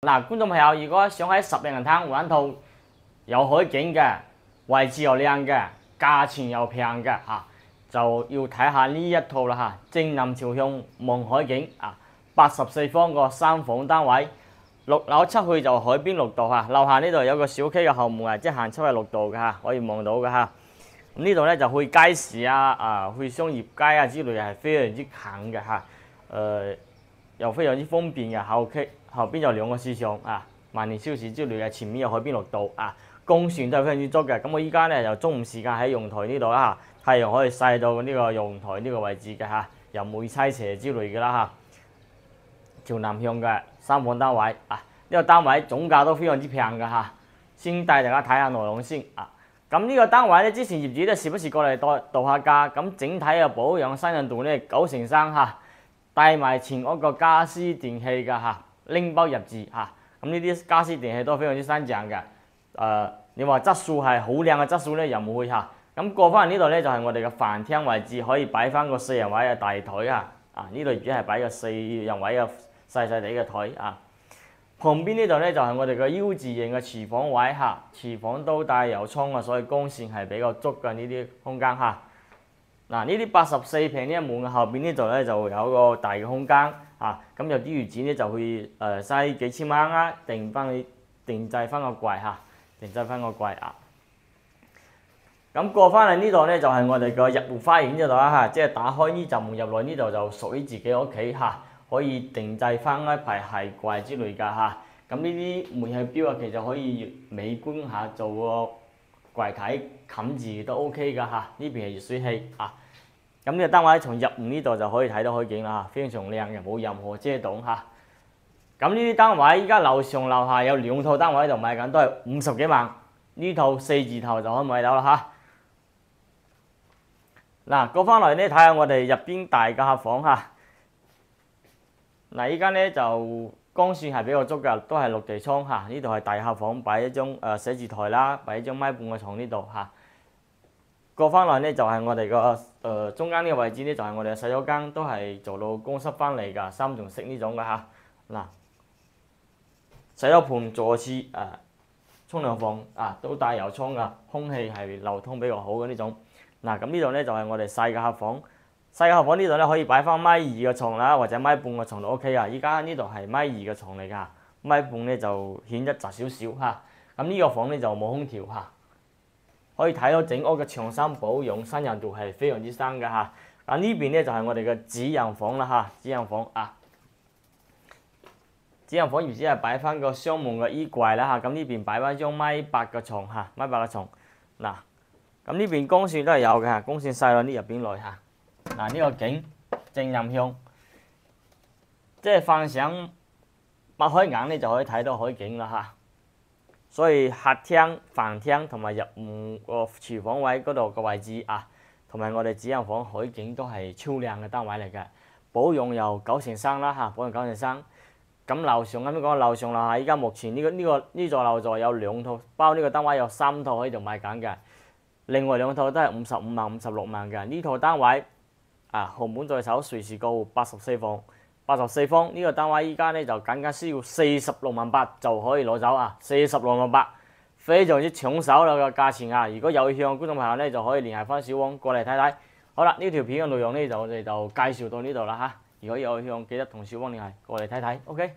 嗱，觀眾朋友，如果想喺10人攤揾套有海景嘅、位置又靚嘅、價錢又平嘅嚇，就要睇下呢一套啦嚇。正南朝向望海景啊，84方個3房單位，6樓出去就海邊綠道嚇，樓下呢度有個小區嘅後門啊，即係行出去綠道嘅嚇，可以望到嘅嚇。咁呢度咧就去街市去商業街啊之類係非常之近嘅嚇，又非常之方便嘅。後邊有2個市場啊，萬年超市之類嘅，前面有海邊綠道啊，光線都係非常之足嘅。咁我依家咧就中午時間喺陽台呢度啦，太陽可以曬到呢個陽台呢個位置嘅嚇，又唔會西斜之類嘅啦嚇。朝南向嘅3房單位啊，呢個單位總價都非常之平嘅嚇。先帶大家睇下內容先啊。咁呢個單位咧，之前業主咧時不時過嚟度下價，咁整體嘅保養新潤度咧93%嚇，帶埋全屋個家私電器嘅嚇。拎包入住嚇，咁呢啲家私電器都非常之新淨嘅。你話質素係好靚嘅質素咧，又唔會嚇。咁過翻嚟呢度咧就係我哋嘅飯廳位置，可以擺翻個4人位嘅大台啊。呢度業主係擺個4人位嘅細細地嘅台啊。旁邊呢度咧就係我哋嘅 U 字型嘅廚房位嚇，廚房都帶有窗啊，所以光線係比較足嘅呢啲空間嚇。嗱，呢啲84平呢門嘅後邊呢度咧就有個大嘅空間啊，咁有啲業主咧就去嘥幾千蚊啊，定製翻個櫃嚇，定製翻個櫃啊。咁過翻嚟呢度咧就係我哋個入戶花園呢度啦嚇，即係打開呢陣門入來呢度就屬於自己屋企嚇，可以定製翻一排鞋櫃之類㗎嚇。咁呢啲煤氣標啊，其實可以美觀下做個櫃體冚住都 OK 㗎嚇。呢邊係熱水器啊。咁呢個單位從入門呢度就可以睇到海景啦，非常靚嘅，冇任何遮擋嚇。咁呢啲單位依家樓上樓下有2套單位喺度賣緊，都係50幾萬，呢套4字頭就可以買到啦嚇。嗱，過翻嚟咧睇下我哋入邊大嘅客房嚇。嗱，依家咧就光線係比較足嘅，都係落地窗嚇。呢度係大客房，擺一張寫字台啦，擺一張米半嘅床呢度嚇。過翻嚟咧就係我哋個中間呢個位置咧就係我哋嘅洗手間，都係做到公室翻嚟㗎，3種式呢種嘅嚇。嗱，洗手盤、坐廁沖涼房都帶有窗㗎，空氣係流通比較好嘅呢種。嗱，咁呢度咧就係我哋細嘅客房，細嘅客房呢度咧可以擺翻1.2米嘅床啦，或者1.5米嘅床都 OK 啊。依家呢度係1.2米嘅床嚟㗎，1.5米咧就顯得窄少少嚇。咁呢個房咧就冇空調嚇。可以睇到整屋嘅牆身保養新潤度係非常之新嘅嚇。呢邊咧就係我哋嘅主人房啦嚇，主人房啊，主人房原先係擺翻個雙門嘅衣櫃啦嚇。咁呢邊擺翻張1.8米嘅床嚇，1.8米嘅床。嗱，咁呢邊光線都係有嘅嚇，光線曬到呢入邊來嚇。嗱，呢個景正南向，即係瞓醒擘開眼咧就可以睇到海景啦嚇。所以客廳、飯廳同埋入門個廚房位嗰度個位置啊，同埋我哋主人房海景都係超靚嘅單位嚟嘅，保養又93%啦嚇，保養93%。咁樓上咁講，樓上樓下依家目前呢座樓座有2套，包呢個單位有3套喺度賣緊嘅，另外2套都係55萬、56萬嘅。呢套單位豪門在手，隨時過戶84房。84方呢個單位依家咧就僅僅需要46.8萬就可以攞走啊！46.8萬，非常之搶手啦個價錢啊！如果有意向觀眾朋友咧就可以聯繫翻小王過嚟睇睇。好啦，呢條片嘅內容咧我哋就介紹到呢度啦嚇。如果有意向記得同小王聯繫過嚟睇睇。OK。